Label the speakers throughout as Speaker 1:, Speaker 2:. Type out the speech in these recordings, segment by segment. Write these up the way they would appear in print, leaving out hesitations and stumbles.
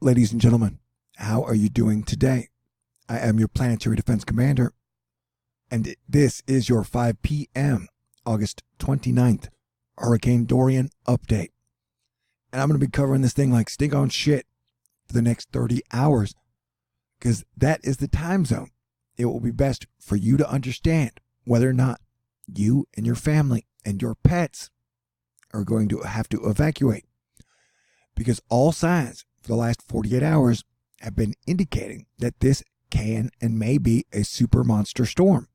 Speaker 1: Ladies and gentlemen, how are you doing today? I am your planetary defense commander, and this is your 5 p.m. August 29th Hurricane Dorian update. And I'm going to be covering this thing like stink on shit for the next 30 hours because that is the time zone. It will be best for you to understand whether or not you and your family and your pets are going to have to evacuate, because all signs for the last 48 hours have been indicating that this can and may be a super monster storm.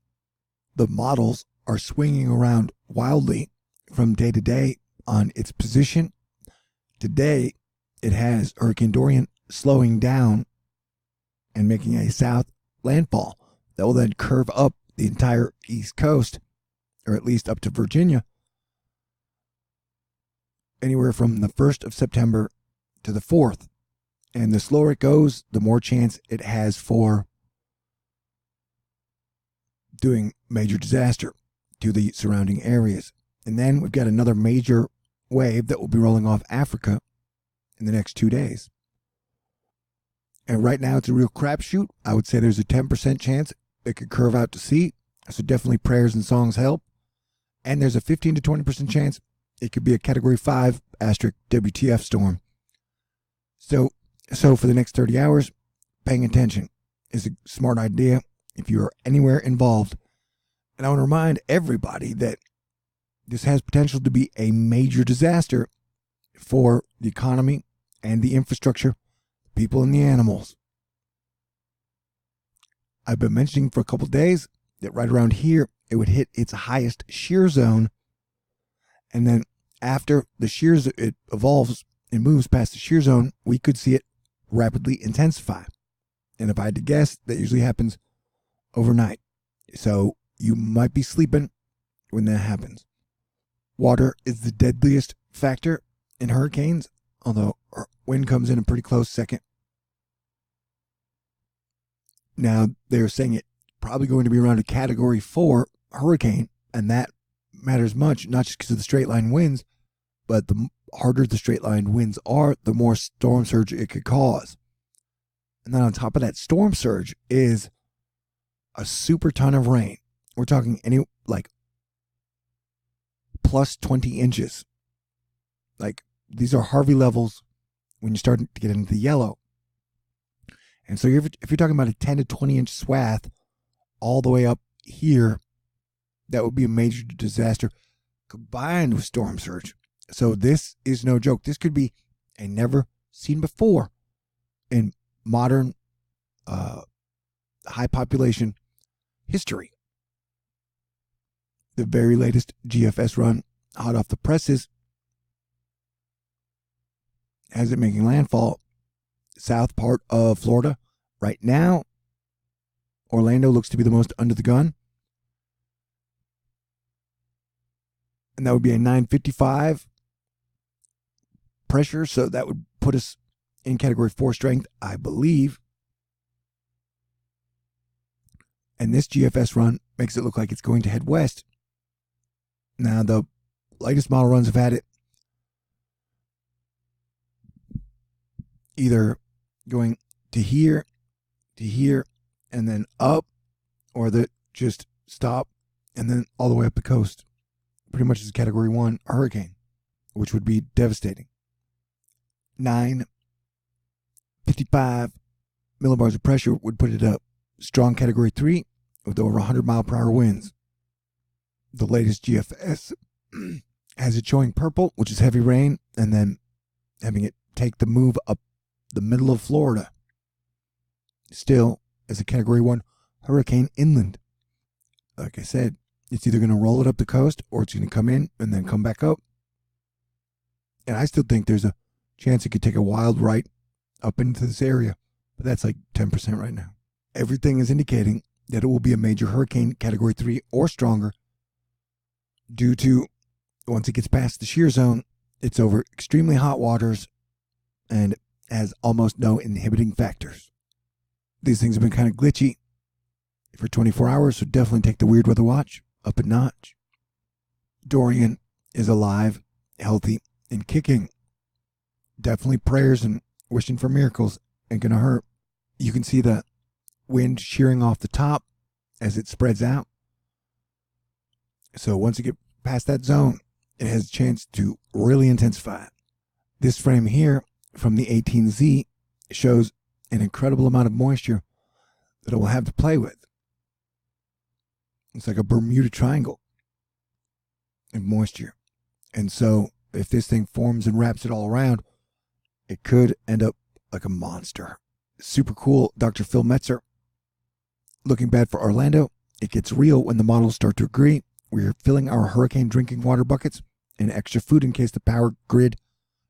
Speaker 1: The models are swinging around wildly from day to day on its position. Today, it has Hurricane Dorian slowing down and making a south landfall that will then curve up the entire East Coast, or at least up to Virginia, anywhere from the 1st of September to the 4th. And the slower it goes, the more chance it has for doing major disaster to the surrounding areas. And then we've got another major wave that will be rolling off Africa in the next 2 days. And right now it's a real crapshoot. I would say there's a 10% chance it could curve out to sea. So definitely prayers and songs help. And there's a 15 to 20% chance it could be a Category 5 asterisk WTF storm. So for the next 30 hours, paying attention is a smart idea if you are anywhere involved. And I want to remind everybody that this has potential to be a major disaster for the economy and the infrastructure, people and the animals. I've been mentioning for a couple of days that right around here, it would hit its highest shear zone. And then after the shear zone, it evolves and moves past the shear zone, we could see it rapidly intensify. And if I had to guess, that usually happens overnight. So you might be sleeping when that happens. Water is the deadliest factor in hurricanes, although wind comes in a pretty close second. Now, they're saying it's probably going to be around a Category 4 hurricane, and that matters much, not just because of the straight line winds, but the harder the straight line winds are, the more storm surge it could cause. And then on top of that storm surge is a super ton of rain. We're talking plus 20 inches. Like, these are Harvey levels when you start to get into the yellow. And so if you're talking about a 10 to 20 inch swath all the way up here, that would be a major disaster combined with storm surge. So this is no joke. This could be a never seen before in modern high population history. The very latest GFS run, hot off the presses, has it making landfall south part of Florida. Right now, Orlando looks to be the most under the gun. And that would be a 955 pressure, so that would put us in Category 4 strength, I believe. And this GFS run makes it look like it's going to head west. Now, the latest model runs have had it either going to here, and then up, or that just stop and then all the way up the coast. Pretty much as a Category 1 hurricane, which would be devastating. 955 millibars of pressure would put it up strong Category 3 with over 100 mile per hour winds. The latest GFS has it showing purple, which is heavy rain, and then having it take the move up the middle of Florida. Still, as a Category 1 hurricane inland. Like I said, it's either going to roll it up the coast or it's going to come in and then come back up. And I still think there's a chance it could take a wild right up into this area. But that's like 10% right now. Everything is indicating that it will be a major hurricane, Category 3 or stronger, due to, once it gets past the shear zone, it's over extremely hot waters and has almost no inhibiting factors. These things have been kind of glitchy for 24 hours, so definitely take the weird weather watch up a notch. Dorian is alive, healthy, and kicking. Definitely prayers and wishing for miracles ain't gonna hurt. You can see the wind shearing off the top as it spreads out. So once you get past that zone, it has a chance to really intensify. This frame here from the 18Z shows an incredible amount of moisture that it will have to play with. It's like a Bermuda Triangle of moisture. And so if this thing forms and wraps it all around, it could end up like a monster. Super cool. Dr. Phil Metzer. Looking bad for Orlando. It gets real when the models start to agree. We're filling our hurricane drinking water buckets and extra food in case the power grid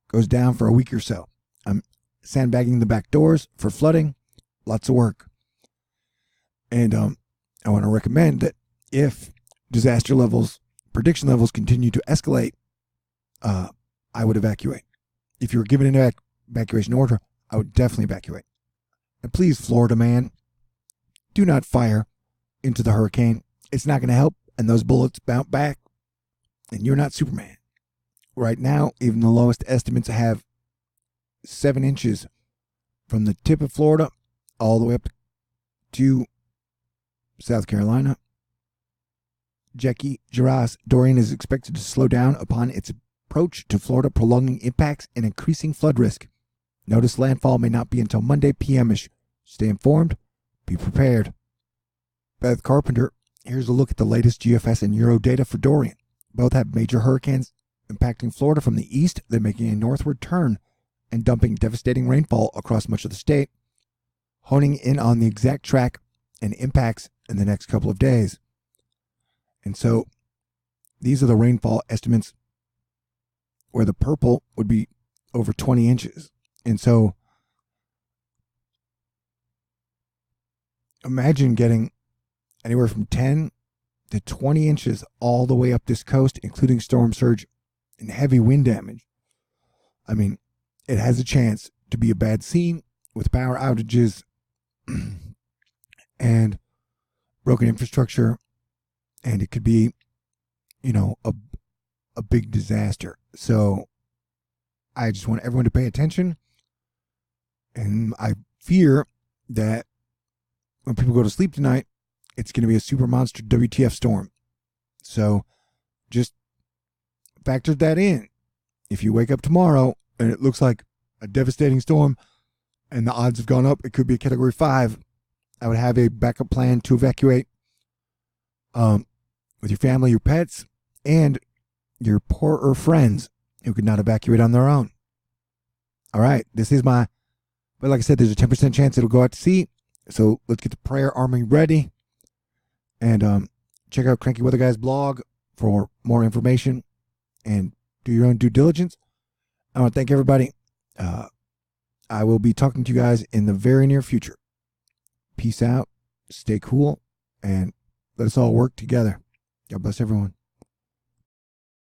Speaker 1: goes down for a week or so. I'm sandbagging the back doors for flooding. Lots of work. And I want to recommend that if disaster levels, prediction levels continue to escalate, I would evacuate. If you were given an evacuation order, I would definitely evacuate. And please, Florida man, do not fire into the hurricane. It's not going to help, and those bullets bounce back, and you're not Superman. Right now, even the lowest estimates have 7 inches from the tip of Florida all the way up to South Carolina. Dorian is expected to slow down upon its approach to Florida, prolonging impacts and increasing flood risk. Notice landfall may not be until Monday p.m.ish. Stay informed. Be prepared. Beth Carpenter, here's a look at the latest GFS and Euro data for Dorian. Both have major hurricanes impacting Florida from the east. They're making a northward turn and dumping devastating rainfall across much of the state, honing in on the exact track and impacts in the next couple of days. And so these are the rainfall estimates where the purple would be over 20 inches. And so imagine getting anywhere from 10 to 20 inches all the way up this coast, including storm surge and heavy wind damage. I mean, it has a chance to be a bad scene with power outages and broken infrastructure, and it could be, a big disaster. So I just want everyone to pay attention, and I fear that when people go to sleep tonight, it's going to be a super monster WTF storm. So just factor that in. If you wake up tomorrow and it looks like a devastating storm and the odds have gone up, it could be a category 5. I would have a backup plan to evacuate with your family, your pets, and your poorer friends who could not evacuate on their own. All right, but like I said, there's a 10% chance it'll go out to sea. So let's get the prayer army ready. And check out Cranky Weather Guy's blog for more information and do your own due diligence. I want to thank everybody. I will be talking to you guys in the very near future. Peace out, stay cool, and let us all work together. God bless everyone.